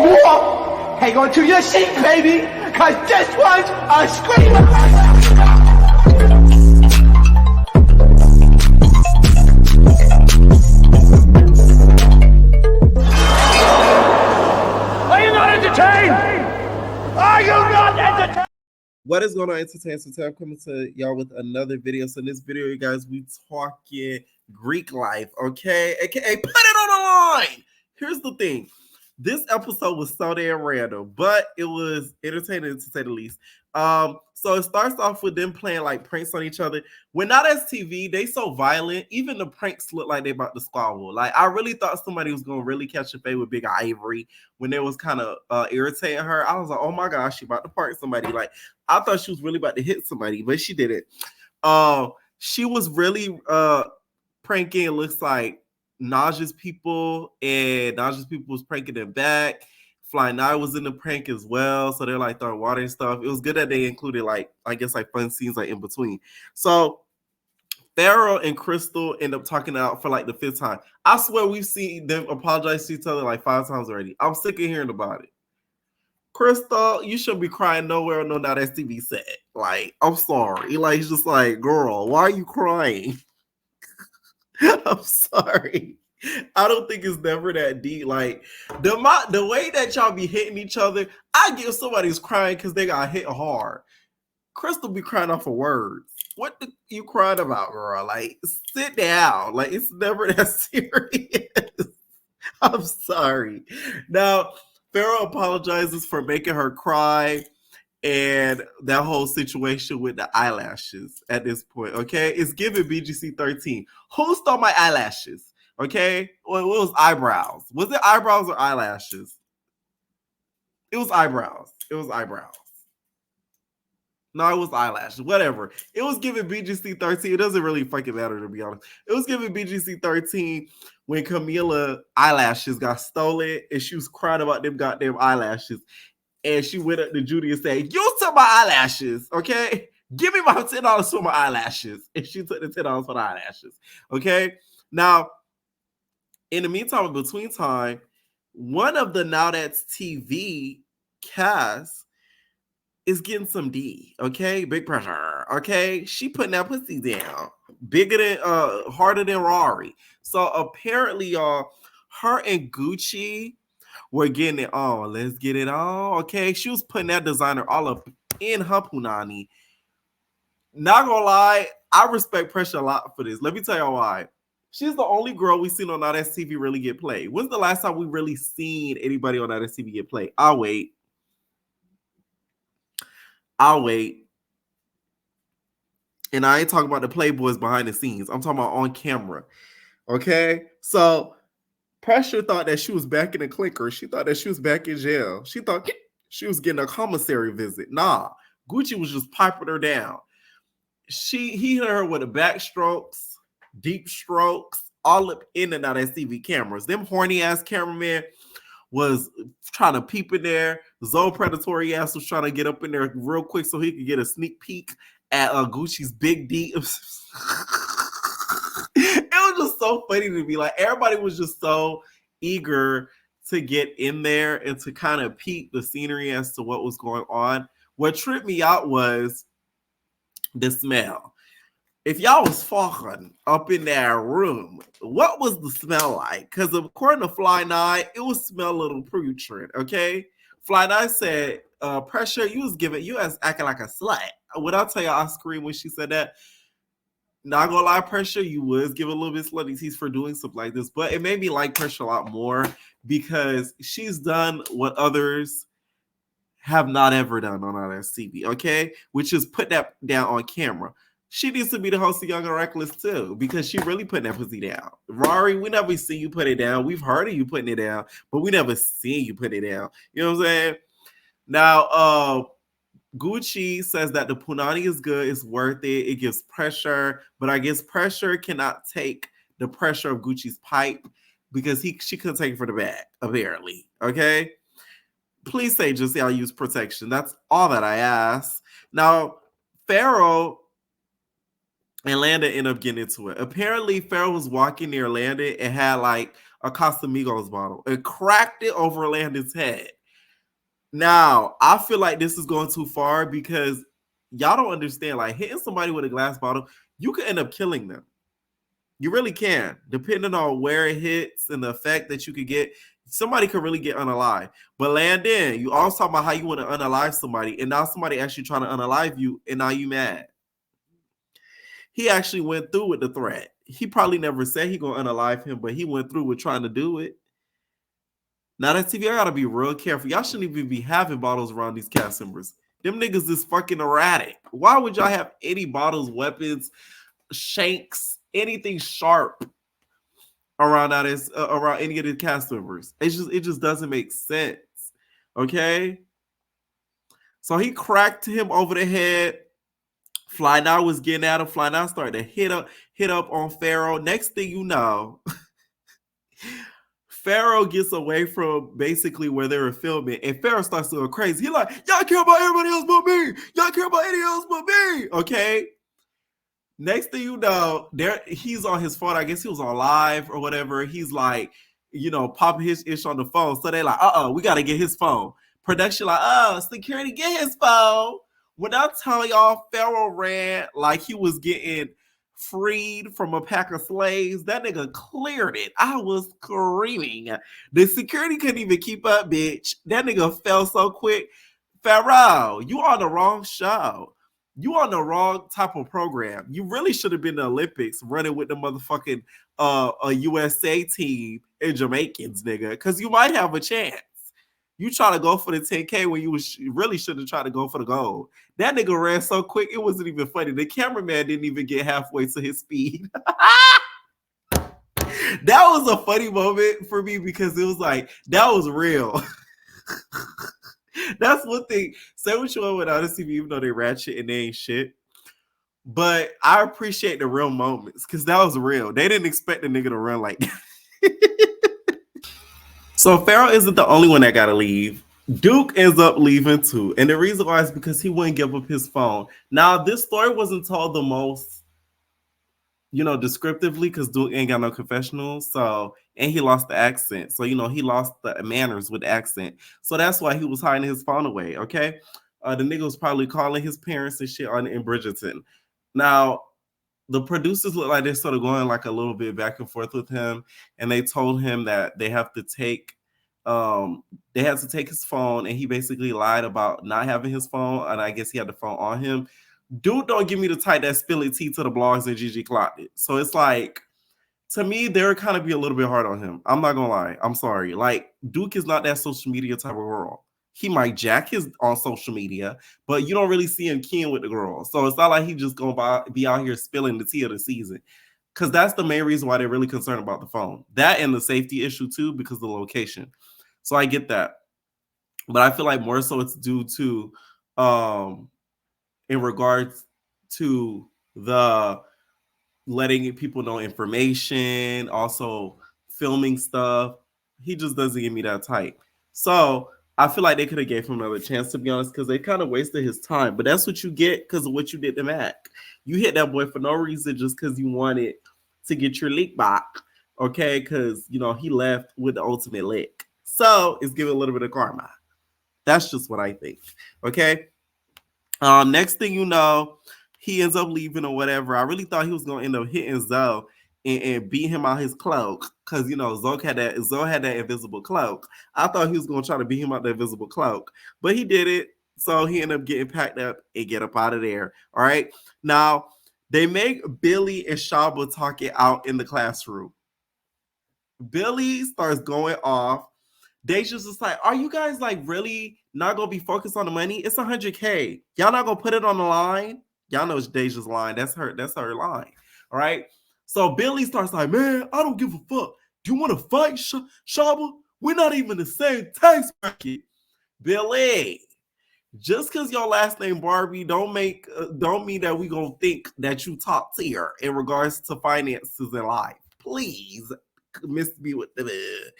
more. Hang on to your seat, baby, because this one's a screamer. Are you not entertained? Are you not entertained? What is going on, Entertain? So today I'm coming to y'all with another video. So in this video, you guys, we talking Greek life, okay? AKA put it on the line. Here's the thing. This episode was so damn random, but it was entertaining to say the least. So it starts off with them playing like pranks on each other. When not as TV, they so violent. Even the pranks look like they about to squabble. Like I really thought somebody was gonna really catch a fade with Big Ivory when they was kind of irritating her. I was like, oh my gosh, she about to park somebody. Like I thought she was really about to hit somebody, but she didn't. She was really pranking. It looks like Naja's people, and Naja's people was pranking them back. Fly Night was in the prank as well, so they're like throwing water and stuff. It was good that they included like I guess like fun scenes like in between. So Pharaoh and Crystal end up talking out for like the 5th time. I swear we've seen them apologize to each other like 5 times already. I'm sick of hearing about it. Crystal, you shouldn't be crying nowhere. No, now that's TV said. Like, I'm sorry. Like, it's just like, girl, why are you crying? I'm sorry. I don't think it's never that deep. Like the way that y'all be hitting each other, I get somebody's crying because they got hit hard. Crystal be crying off of words. What you crying about, girl? Like, sit down. Like, it's never that serious. I'm sorry. Now, Pharaoh apologizes for making her cry. And that whole situation with the eyelashes at this point, okay? It's giving BGC 13. Who stole my eyelashes? Okay? Well, it was eyebrows. Was it eyebrows or eyelashes? It was eyebrows. It was eyebrows. No, it was eyelashes. Whatever. It was giving BGC 13. It doesn't really fucking matter, to be honest. It was giving BGC 13 when Camila eyelashes got stolen and she was crying about them goddamn eyelashes. And she went up to Judy and said, you took my eyelashes, okay? Give me my $10 for my eyelashes. And she took the $10 for the eyelashes, okay? Now, in the meantime, in between time, one of the Now That's TV cast is getting some D, okay? Big pressure, okay? She putting that pussy down. Bigger than, harder than Rari. So apparently, y'all, her and Gucci, we're getting it on. Let's get it on. Okay. She was putting that designer all up in her punani. Not gonna lie, I respect Pressure a lot for this. Let me tell y'all why. She's the only girl we've seen on Now That's TV really get played. When's the last time we really seen anybody on Now That's TV get played? I'll wait. And I ain't talking about the Playboys behind the scenes. I'm talking about on camera. Okay. So Pressure thought that she was back in the clicker. She thought that she was back in jail. She thought she was getting a commissary visit. Nah, Gucci was just piping her down. He hit her with the backstrokes, deep strokes, all up in and out of TV cameras. Them horny ass cameraman was trying to peep in there. Zone Predatory ass was trying to get up in there real quick so he could get a sneak peek at Gucci's big D. It was just so funny to me. Like everybody was just so eager to get in there and to kind of peep the scenery as to what was going on. What tripped me out was the smell. If y'all was fucking up in that room, what was the smell like? Because according to Fly Night, it would smell a little putrid, okay? Fly Night said, Pressure, you was acting like a slut. When I tell you I screamed when she said that, not gonna lie, Pressure, you was give a little bit slutty tease for doing something like this, but it made me like Pressure a lot more because she's done what others have not ever done on our TV, okay? Which is put that down on camera. She needs to be the host of Young and Reckless too, because she really putting that pussy down. Rari, we never seen you put it down. We've heard of you putting it down, but we never seen you put it down. You know what I'm saying? Now, Gucci says that the punani is good, it's worth it, it gives pressure, but I guess Pressure cannot take the pressure of Gucci's pipe because she couldn't take it for the bag, apparently. Okay? Please say just I'll use protection. That's all that I ask. Now, Pharaoh and Landon ended up getting into it. Apparently, Farrell was walking near Landon and had like a CasimiGo's bottle and cracked it over Landon's head. Now, I feel like this is going too far because y'all don't understand. Like hitting somebody with a glass bottle, you could end up killing them. You really can, depending on where it hits and the effect that you could get. Somebody could really get unalive. But Landon, you also talking about how you want to unalive somebody, and now somebody actually trying to unalive you, and now you mad. He actually went through with the threat. He probably never said he gonna unalive him, but he went through with trying to do it. Now that TV, I gotta be real careful. Y'all shouldn't even be having bottles around these cast members. Them niggas is fucking erratic. Why would y'all have any bottles, weapons, shanks, anything sharp around around any of the cast members? It just doesn't make sense. Okay. So he cracked him over the head. Fly Now was getting at him. Fly Now started to hit up on Pharaoh. Next thing you know, Pharaoh gets away from basically where they were filming, and Pharaoh starts to go crazy. He's like, y'all care about everybody else but me. Y'all care about anything else but me. Okay. Next thing you know, he's on his phone. I guess he was on live or whatever. He's like, popping his ish on the phone. So they're like, we got to get his phone. Production like, security, get his phone. When I tell y'all, Pharaoh ran like he was getting freed from a pack of slaves. That nigga cleared it. I was screaming. The security couldn't even keep up, bitch. That nigga fell so quick. Pharaoh, you on the wrong show. You on the wrong type of program. You really should have been in the Olympics running with the motherfucking a USA team and Jamaicans, nigga, because you might have a chance. You try to go for the 10K when you really should have tried to go for the gold. That nigga ran so quick, it wasn't even funny. The cameraman didn't even get halfway to his speed. That was a funny moment for me because it was like, that was real. That's one thing. Say what you want with Odyssey, even though they ratchet and they ain't shit. But I appreciate the real moments because that was real. They didn't expect the nigga to run like that. So Pharaoh isn't the only one that gotta leave. Duke ends up leaving too. And the reason why is because he wouldn't give up his phone. Now, this story wasn't told the most, descriptively because Duke ain't got no confessionals. So, and he lost the accent. So, he lost the manners with the accent. So that's why he was hiding his phone away, okay? The nigga was probably calling his parents and shit in Bridgerton. Now, the producers look like they're sort of going like a little bit back and forth with him, and they told him that they have to take his phone, and he basically lied about not having his phone, and I guess he had the phone on him. Dude, don't give me the type that spilling tea to the blogs and Gigi clocked it. So it's like, to me, they're kind of be a little bit hard on him. I'm not gonna lie. I'm sorry. Like, Duke is not that social media type of girl. He might jack his on social media, but you don't really see him keying with the girl. So it's not like he just gonna be out here spilling the tea of the season. Because that's the main reason why they're really concerned about the phone. That and the safety issue too, because of the location. So I get that. But I feel like more so it's due to in regards to the letting people know information, also filming stuff. He just doesn't give me that type. So I feel like they could have gave him another chance, to be honest, because they kind of wasted his time. But that's what you get because of what you did to Mac. You hit that boy for no reason, just because you wanted to get your lick back, okay? Because, he left with the ultimate lick. So it's giving a little bit of karma. That's just what I think, okay? Next thing you know, he ends up leaving or whatever. I really thought he was going to end up hitting Zoe and beat him out his cloak because, Zoe had that invisible cloak. I thought he was going to try to beat him out the invisible cloak, but he did it. So he ended up getting packed up and get up out of there. All right. Now, they make Billy and Shaba talk it out in the classroom. Billy starts going off. Deja's just like, are you guys like really not gonna be focused on the money? It's 100K. Y'all not gonna put it on the line? Y'all know it's Deja's line. That's her line. All right. So Billy starts like, man, I don't give a fuck. Do you want to fight, Shaba? We're not even the same tax bracket. Billy, just because your last name Barbie don't mean that we gonna think that you top tier in regards to finances in life. Please, miss me with the.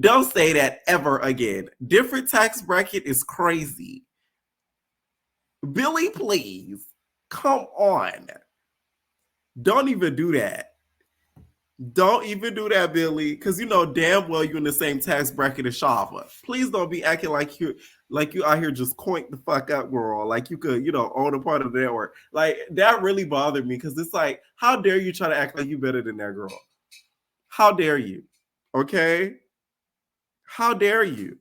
Don't say that ever again. Different tax bracket is crazy. Billy, please. Come on. Don't even do that. Don't even do that, Billy, because you know damn well you're in the same tax bracket as Shava. Please don't be acting like you out here just coink the fuck up, girl. Like you could, own a part of the network. Like that really bothered me because it's like, how dare you try to act like you better than that girl? How dare you? Okay? How dare you?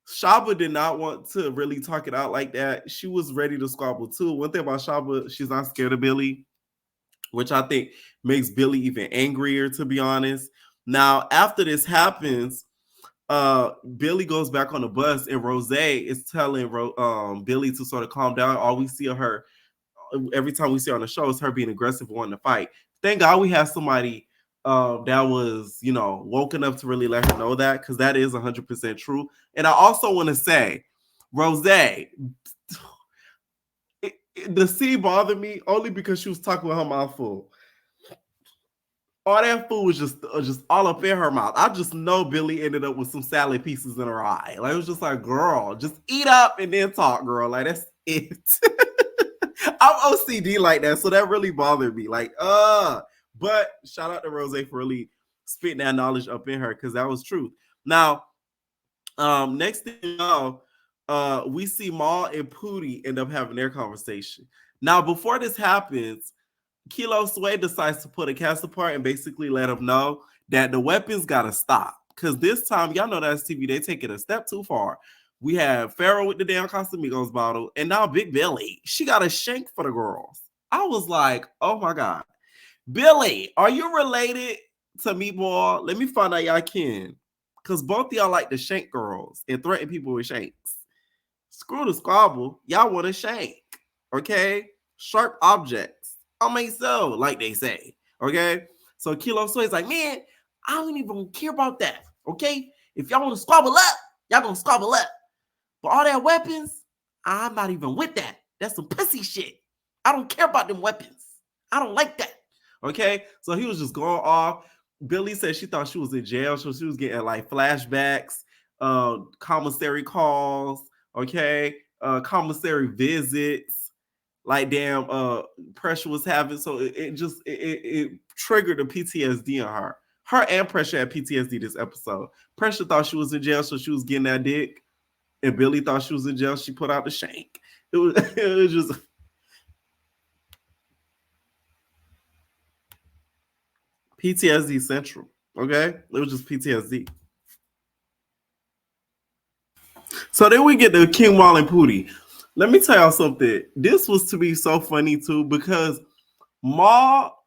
Shaba did not want to really talk it out like that. She was ready to squabble too. One thing about Shaba, she's not scared of Billy, which I think makes Billy even angrier, to be honest. Now, after this happens, Billy goes back on the bus, and Rose is telling Billy to sort of calm down. All we see of her every time we see her on the show is her being aggressive, wanting to fight. Thank God we have somebody that was, woken up to really let her know that, because that is 100% true. And I also want to say, Rose, the scene bothered me only because she was talking with her mouth full. All that food was just all up in her mouth. I just know Billy ended up with some salad pieces in her eye. Like, it was just like, girl, just eat up and then talk, girl. Like, that's it. I'm OCD like that, so that really bothered me. Like, but shout out to Rose for really spitting that knowledge up in her, because that was truth. Now, next thing you know, we see Maul and Pootie end up having their conversation. Now, before this happens, Kilo Sway decides to put a cast apart and basically let him know that the weapons gotta stop. Because this time, y'all know that's TV, they take it a step too far. We have Pharaoh with the damn CasimiGO's bottle, and now Big Billy. She got a shank for the girls. I was like, oh my God. Billy, are you related to Meatball? Let me find out y'all can. Because both of y'all like the shank girls and threaten people with shanks. Screw the squabble. Y'all want a shank. Okay? Sharp objects. I mean, so, like they say. Okay? So Kilo Sway's like, man, I don't even care about that. Okay? If y'all want to squabble up, y'all gonna squabble up. But all that weapons, I'm not even with that. That's some pussy shit. I don't care about them weapons. I don't like that. Okay? So he was just going off. Billy said she thought she was in jail, so she was getting like flashbacks, commissary calls, okay, commissary visits, like damn Pressure was having. So it triggered the PTSD on her. Her and Pressure had PTSD this episode. Pressure thought she was in jail, so she was getting that dick. And Billy thought she was in jail. She put out the shank. It was just PTSD central. Okay, it was just PTSD. So then we get to King Maul and Pootie. Let me tell y'all something. This was to be so funny too, because Maul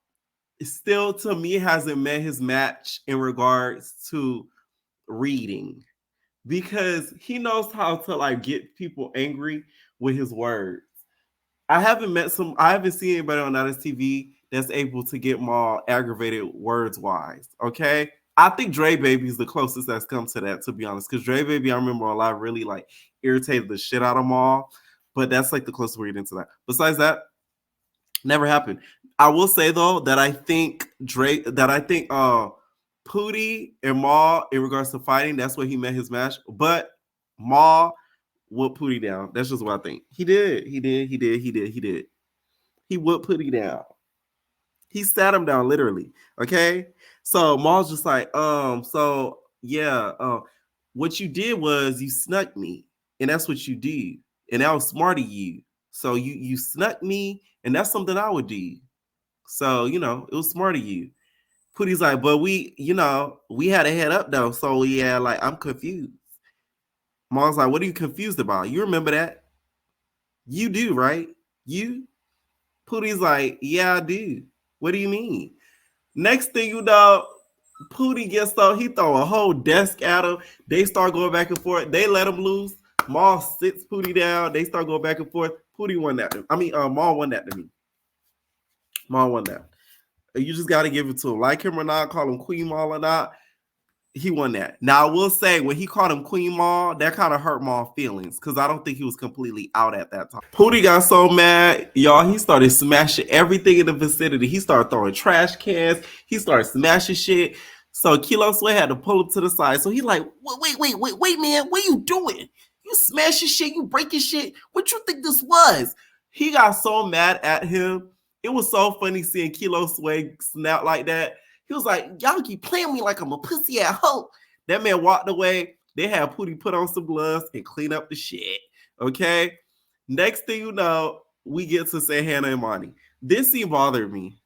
still, to me, hasn't met his match in regards to reading, because he knows how to like get people angry with his words. I haven't seen anybody on Night TV that's able to get Maul aggravated words wise. Okay. I think Dre Baby is the closest that's come to that, to be honest. Because Dre Baby, I remember a lot really like irritated the shit out of Maul. But that's like the closest we're getting to that. Besides that, never happened. I will say though that I think Pootie and Maul, in regards to fighting, that's where he met his match. But Maul whooped Pootie down. That's just what I think. He did. He whooped Pootie down. He sat him down literally. Okay. So Maul's just like, so yeah, what you did was you snuck me, and that's what you did. And that was smart of you. So you snuck me, and that's something I would do. So, it was smart of you. Pootie's like, but we had a head up though. So yeah, like I'm confused. Maul's like, what are you confused about? You remember that? You do, right? You? Pootie's like, yeah, I do. What do you mean? Next thing you know, Pootie gets he throw a whole desk at him. They start going back and forth. They let him loose. Maul sits Pootie down. They start going back and forth. Pootie won that. Maul won that to me. Maul won that. You just got to give it to him. Like him or not, call him Queen Maul or not, he won that. Now, I will say, when he called him Queen Maul, that kind of hurt Maul's feelings, because I don't think he was completely out at that time. Pootie got so mad, y'all, he started smashing everything in the vicinity. He started throwing trash cans. He started smashing shit. So Kilo Sway had to pull him to the side. So he like, wait, man, what are you doing? You smashing shit, you breaking shit. What you think this was? He got so mad at him It was so funny seeing Kilo Sway snap like that. He was like, y'all keep playing me like I'm a pussy at hoe. That man walked away. They had Pootie put on some gloves and clean up the shit. Okay? Next thing you know, we get to say Hannah and Monty. This scene bothered me.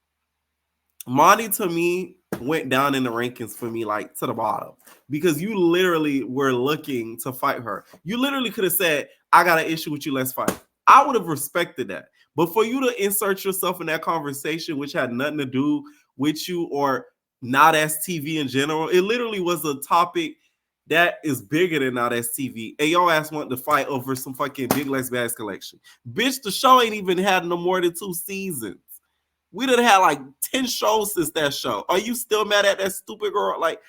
Monty, to me, went down in the rankings for me, like, to the bottom. Because you literally were looking to fight her. You literally could have said, I got an issue with you, let's fight. I would have respected that. But for you to insert yourself in that conversation, which had nothing to do with you or Not As TV in general, it literally was a topic that is bigger than Not As TV. And your ass wanted to fight over some fucking Big Lex Bags collection. Bitch, the show ain't even had no more than 2 seasons. We done had like 10 shows since that show. Are you still mad at that stupid girl? Like,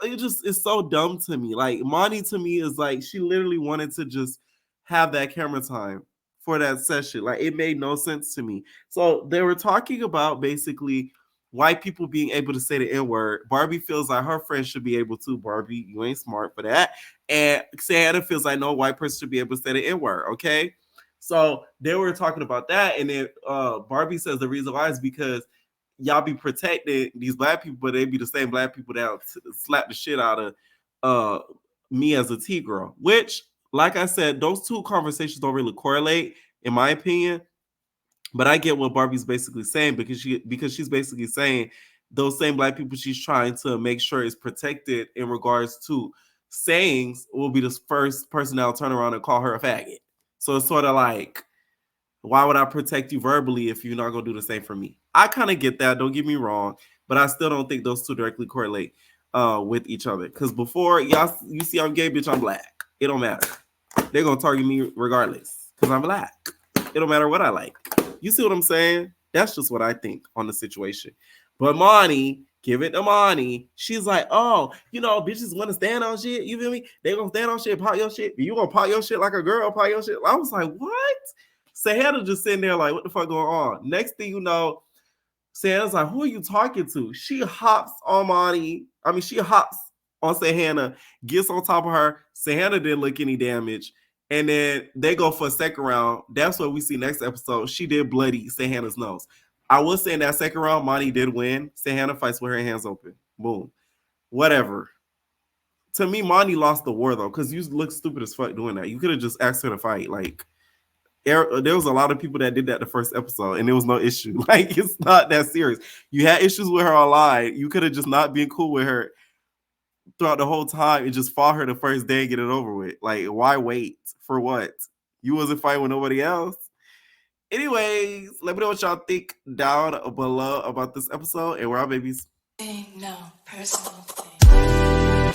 it's so dumb to me. Like, Monty to me is like, she literally wanted to just have that camera time for that session. Like, it made no sense to me. So they were talking about basically white people being able to say the N-word. Barbie feels like her friends should be able to. Barbie, you ain't smart for that. And Santa feels like no white person should be able to say the N-word, okay? So they were talking about that, and then Barbie says the reason why is because y'all be protecting these black people, but they be the same black people that slap the shit out of me as a T girl. Which, like I said, those two conversations don't really correlate, in my opinion. But I get what Barbie's basically saying because she's basically saying those same black people she's trying to make sure is protected in regards to sayings will be the first person that'll turn around and call her a faggot. So it's sort of like, why would I protect you verbally if you're not going to do the same for me? I kind of get that. Don't get me wrong. But I still don't think those two directly correlate with each other. Because before, you see I'm gay, bitch, I'm black. It don't matter. They're going to target me regardless because I'm black. It don't matter what I like. You see what I'm saying? That's just what I think on the situation. But Monty, give it to Monty. She's like, oh, bitches want to stand on shit. You feel me? They gonna stand on shit, pop your shit. You gonna pop your shit like a girl, pop your shit. I was like, what? Sahana just sitting there like, what the fuck going on? Next thing you know, Sahana's like, who are you talking to? She hops on Monty. She hops on Sahana, gets on top of her. Sahana didn't look any damage. And then they go for a second round. That's what we see next episode. She did bloody Sahana's nose. I will say in that second round, Monty did win. Sahana fights with her hands open. Boom. Whatever. To me, Monty lost the war, though, because you look stupid as fuck doing that. You could have just asked her to fight. Like, there was a lot of people that did that the first episode, and there was no issue. Like, it's not that serious. You had issues with her online. You could have just not been cool with her throughout the whole time and just fought her the first day and get it over with. Like, why wait? For what? You wasn't fighting with nobody else? Anyways, let me know what y'all think down below about this episode, and we're our babies. No personal thing.